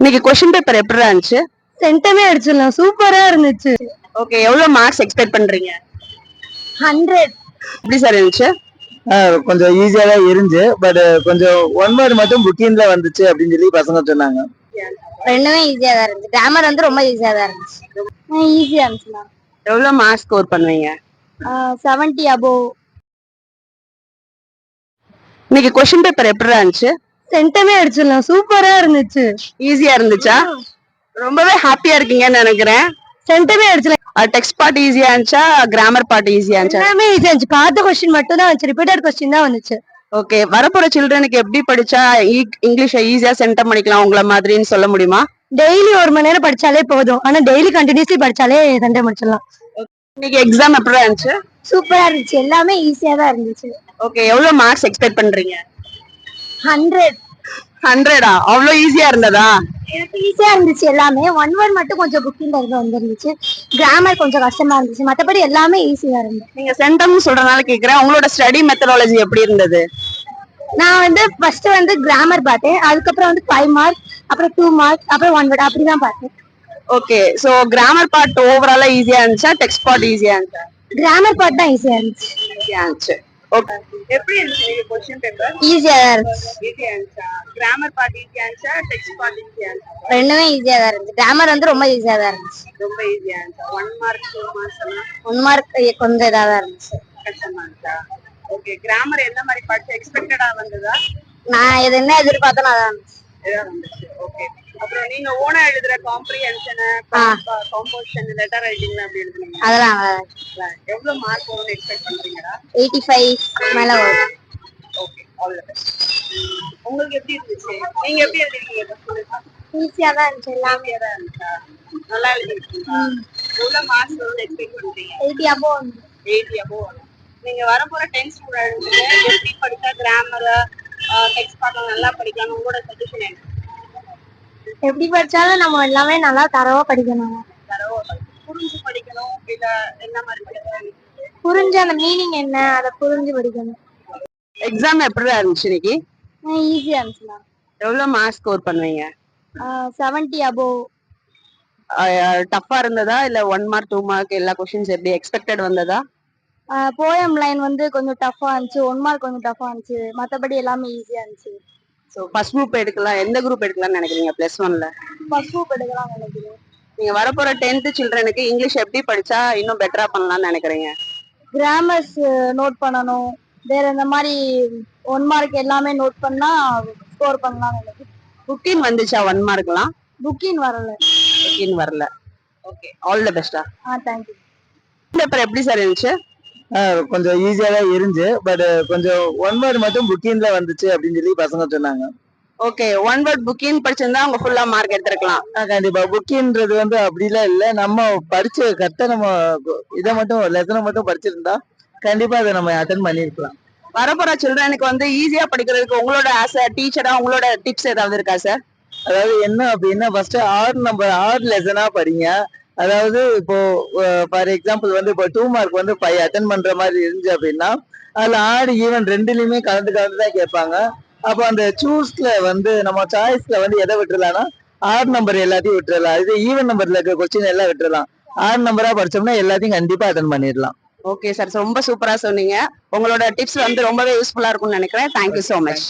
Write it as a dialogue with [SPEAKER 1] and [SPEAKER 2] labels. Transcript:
[SPEAKER 1] இன்னைக்கு question paper எப்படி இருந்துச்சு?
[SPEAKER 2] சென்டமே அடிச்சிடலாம், சூப்பரா இருந்துச்சு.
[SPEAKER 1] ஓகே, எவ்வளவு மார்க்ஸ் எக்ஸ்பெக்ட் பண்றீங்க?
[SPEAKER 2] 100.
[SPEAKER 1] எப்படி சார் இருந்துச்சு?
[SPEAKER 3] கொஞ்சம் ஈஸியா தான் இருந்துச்சு. பட் கொஞ்சம் ஒன் வேர்ட் மட்டும் புக்கிங்ல வந்துச்சு அப்படின்னு சொல்லி பசங்க சொன்னாங்க.
[SPEAKER 2] ரெண்டுமே ஈஸியா தான் இருந்துச்சு. கிராமர் வந்து ரொம்ப ஈஸியா தான் இருந்துச்சு. ஈஸியா இருந்துச்சுண்ணா.
[SPEAKER 1] எவ்வளவு மார்க்ஸ் ஸ்கோர் பண்ணுவீங்க?
[SPEAKER 2] 70 above.
[SPEAKER 1] இன்னைக்கு क्वेश्चन பேப்பர் எப்படி இருந்துச்சு?
[SPEAKER 2] சென்டமே அடிச்சிடலாம், சூப்பரா இருந்துச்சு.
[SPEAKER 1] ஈஸியா இருந்துச்சா? ரொம்பவே ஹாப்பியா இருக்கீங்கன்னு நினைக்கிறேன்.
[SPEAKER 2] சென்டமே அடிச்சிடலாம்.
[SPEAKER 1] டெக்ஸ்ட் பார்ட் ஈஸியா இருந்துச்சா, கிராமர் பார்ட் ஈஸியா இருந்துச்சா?
[SPEAKER 2] எல்லாமே ஈஸியா இருந்துச்சு. பார்த்த क्वेश्चन மட்டும் தான் வந்துச்சு, ரிப்பீட்டட் क्वेश्चन தான் வந்துச்சு.
[SPEAKER 1] ஓகே, வரப்போற சில்ட்ரனுக்கு எப்படி படிச்சா இங்கிலீஷை ஈஸியா சென்டம் பண்ணிக்கலாம் உங்கள மாதிரின்னு சொல்ல முடியுமா?
[SPEAKER 2] டெய்லி 1 மணி நேரம் படிச்சாலே போதும். ஆனா டெய்லி கண்டினியூஸ்லி படிச்சாலே சென்டம் முடிச்சிடலாம்.
[SPEAKER 1] இன்னைக்கு எக்ஸாம் எப்படி இருந்துச்சு?
[SPEAKER 2] சூப்பரா இருந்துச்சு. எல்லாமே ஈஸியா தான் இருந்துச்சு.
[SPEAKER 1] ஓகே, எவ்வளவு மார்க்ஸ் எக்ஸ்பெக்ட் பண்றீங்க?
[SPEAKER 2] 100.
[SPEAKER 1] 100ஆ? அவ்வளவு ஈஸியா இருந்ததா?
[SPEAKER 2] எனக்கு ஈஸியா இருந்துச்சு. எல்லாமே ஒன் வேர்ட் மட்டும் கொஞ்சம் புக்கிங்ல இருந்து வந்துருந்துச்சு. கிராமர் கொஞ்சம் கஷ்டமா இருந்துச்சு. மத்தபடி எல்லாமே ஈஸியா இருந்துச்சு.
[SPEAKER 1] நீங்க சென்டம் சொல்றதுனால கேக்குறேன், உங்களோட ஸ்டடி மெத்தடாலஜி எப்படி இருந்தது?
[SPEAKER 2] நான் வந்து ஃபர்ஸ்ட் வந்து கிராமர் பார்த்தேன், அதுக்கப்புறம் வந்து 5 மார்க், அப்புறம் 2 மார்க், அப்புறம் 1 வேர்ட் அப்படிதான் பார்த்தேன்.
[SPEAKER 1] ஓகே, சோ கிராமர் பார்ட் ஓவராலா ஈஸியா இருந்துச்சா, டெக்ஸ்ட் பார்ட் ஈஸியா இருந்துச்சா?
[SPEAKER 2] கிராமர் பார்ட் தான் ஈஸியா இருந்துச்சு.
[SPEAKER 1] ஈஸியா இருந்துச்சு. ஓகே, எப்படி இருந்துச்சு क्वेश्चन பேப்பர்?
[SPEAKER 2] ஈஸியா தான் இருந்துச்சு.
[SPEAKER 1] ஈஸியா இருந்துச்சா? கிராமர் பார்ட் ஈஸியா இருந்துச்சா, டெக்ஸ்ட் பார்ட் ஈஸியா இருந்துச்சா?
[SPEAKER 2] ரெண்டுமே ஈஸியா தான் இருந்துச்சு. கிராமர் வந்து ரொம்ப ஈஸியா தான் இருந்துச்சு.
[SPEAKER 1] ரொம்ப ஈஸியா இருந்துச்சா? 1 மார்க் 2 மார்க்ஸ் எல்லாம்
[SPEAKER 2] 1 மார்க் கொஞ்சம் இதா தான் இருந்துச்சு.
[SPEAKER 1] கஷ்டமா இருந்துச்சா? ஓகே, கிராமர் என்ன மாதிரி படிச்சு எக்ஸ்பெக்டடா வந்ததா?
[SPEAKER 2] நான் இது என்ன எதிர்பார்த்தேனோ அதான் இருந்துச்சு.
[SPEAKER 1] இதான் வந்துச்சு. ஓகே, அப்புறம் நீங்க ஓனா எழுதுற காம்ப்ரிஹென்ஷன், காம்போசிஷன், லெட்டர் ரைட்டிங் அப்படி எழுதுனீங்க.
[SPEAKER 2] அதெல்லாம் நல்லா இருந்துச்சு.
[SPEAKER 1] எவ்வளவு மார்க் வரும்னு எக்ஸ்பெக்ட் பண்றீங்கடா?
[SPEAKER 2] 85 மேல வரும்.
[SPEAKER 1] Okay, all the best. உங்களுக்கு எப்படி இருந்துச்சு? நீங்க எப்படி எழுதிருக்கீங்க?
[SPEAKER 2] ஈஸியா தான் இருந்துச்சு. எல்லாமே
[SPEAKER 1] ஈஸியா தான் இருந்துச்சா? நல்லா எழுதிருக்கீங்களா? எவ்வளவு மார்க்ஸ் வரும்னு எக்ஸ்பெக்ட் பண்றீங்க?
[SPEAKER 2] 80 above.
[SPEAKER 1] 80 above. நீங்க வரப்போற 10th ஸ்டூடெண்ட்ஸ் எப்படி படிச்சா கிராமர், டெக்ஸ்ட் பார்ட் நல்லா படிக்கலாம், உங்களோட சஜஷன் என்ன?
[SPEAKER 2] எப்படி படிச்சாலும் நம்ம எல்லாமே நல்லா தரவா படிக்கணும்.
[SPEAKER 1] புரிஞ்சு படிக்கணும், இல்ல என்ன மாதிரி படிக்கணும்?
[SPEAKER 2] புரிஞ்ச அந்த மீனிங் என்ன அதை புரிஞ்சு படிக்கணும்.
[SPEAKER 1] எக்ஸாம் எப்படி இருந்துச்சு இன்னைக்கு?
[SPEAKER 2] ஈஸியா இருந்துச்சுண்ணா.
[SPEAKER 1] எவ்வளவு மார்க் ஸ்கோர் பண்ணுவீங்க?
[SPEAKER 2] 70 above.
[SPEAKER 1] டஃபா இருந்ததா இல்ல 1 மார்க் 2 மார்க் எல்லா क्वेश्चंस எப்படி எக்ஸ்பெக்டட் வந்ததா?
[SPEAKER 2] போயம் லைன் வந்து கொஞ்சம் டஃபா இருந்துச்சு, 1 மார்க் கொஞ்சம் டஃபா இருந்துச்சு. மத்தபடி எல்லாமே ஈஸியா இருந்துச்சு.
[SPEAKER 1] சோ ஃபர்ஸ்ட் குரூப் எடுக்கலாம், எந்த குரூப் எடுக்கலாம்னு நினைக்கிறீங்க +1ல?
[SPEAKER 2] ஃபர்ஸ்ட் குரூப் எடுக்கலாம் நினைக்கிறேன்.
[SPEAKER 1] நீங்க வரப்போற 10th சில்ட்ரனுக்கு இங்கிலீஷ் எப்படி படிச்சா இன்னும் பெட்டரா பண்ணலாம்னு நினைக்கிறீங்க?
[SPEAKER 2] கிராமர்ஸ் நோட் பண்ணணும். வேற இந்த மாதிரி 1 மார்க் எல்லாமே நோட் பண்ணா ஸ்கோர் பண்ணலாம் நினைக்கிறேன்.
[SPEAKER 1] புக்கின் வந்துச்சா 1 மார்க்லாம்?
[SPEAKER 2] புக்கின் வரல.
[SPEAKER 1] புக்கின் வரல. ஓகே, ஆல் தி பெஸ்டா.
[SPEAKER 2] Thank you.
[SPEAKER 1] பேப்பர் எப்படி சார் இருந்துச்சு?
[SPEAKER 3] கொஞ்சம் ஈஸியா தான் இருந்துச்சு. பட் கொஞ்சம் ஒன் வேர்ட் மட்டும் புக்கிங்ல வந்துச்சு அப்படின்னு சொல்லி பசங்க சொன்னாங்க.
[SPEAKER 1] ஓகே, 1 வேர்ட் புக்கின் படிச்சிருந்தா அவங்க ஃபுல்லா மார்க் எடுத்துக்கலாம்.
[SPEAKER 3] கண்டிப்பா புக்கின்றது வந்து அப்படிலாம் இல்ல. நம்ம படிச்சு கரெக்டா நம்ம இதை மட்டும் லெசனை மட்டும் படிச்சிருந்தா கண்டிப்பா அதை நம்ம அட்டென்ட் பண்ணிருக்கலாம்.
[SPEAKER 1] வரப்போற சில்ட்ரனுக்கு வந்து ஈஸியா படிக்கிறதுக்கு உங்களோட ஆஸ் அ டீச்சரா உங்களோட டிப்ஸ் ஏதாவது இருக்கா சார்?
[SPEAKER 3] அதாவது என்ன அப்படின்னா ஃபர்ஸ்ட் 6 லெசனா படிங்க. அதாவது இப்போ ஃபார் எக்ஸாம்பிள் வந்து இப்போ 2 மார்க் வந்து 5 அட்டென்ட் பண்ற மாதிரி இருந்துச்சு அப்படின்னா அதுல ஆட் ஈவன் ரெண்டுலயுமே கலந்து தான் கேட்பாங்க. அப்போ அந்த சூஸ்ல வந்து நம்ம சாய்ஸ்ல வந்து எதை விட்டுறலாம்னா 6 நம்பர் எல்லாத்தையும் விட்டுறலாம். இது ஈவன் நம்பர்ல இருக்க கொஸ்டின் எல்லாம் விட்டுறலாம். 6 நம்பரா படிச்சோம்னா எல்லாத்தையும் கண்டிப்பா அட்டென்ட் பண்ணிடலாம்.
[SPEAKER 1] ஓகே சார், ரொம்ப சூப்பரா சொன்னீங்க. உங்களோட டிப்ஸ் வந்து ரொம்பவே யூஸ்ஃபுல்லா இருக்கும்னு நினைக்கிறேன். Thank you so much.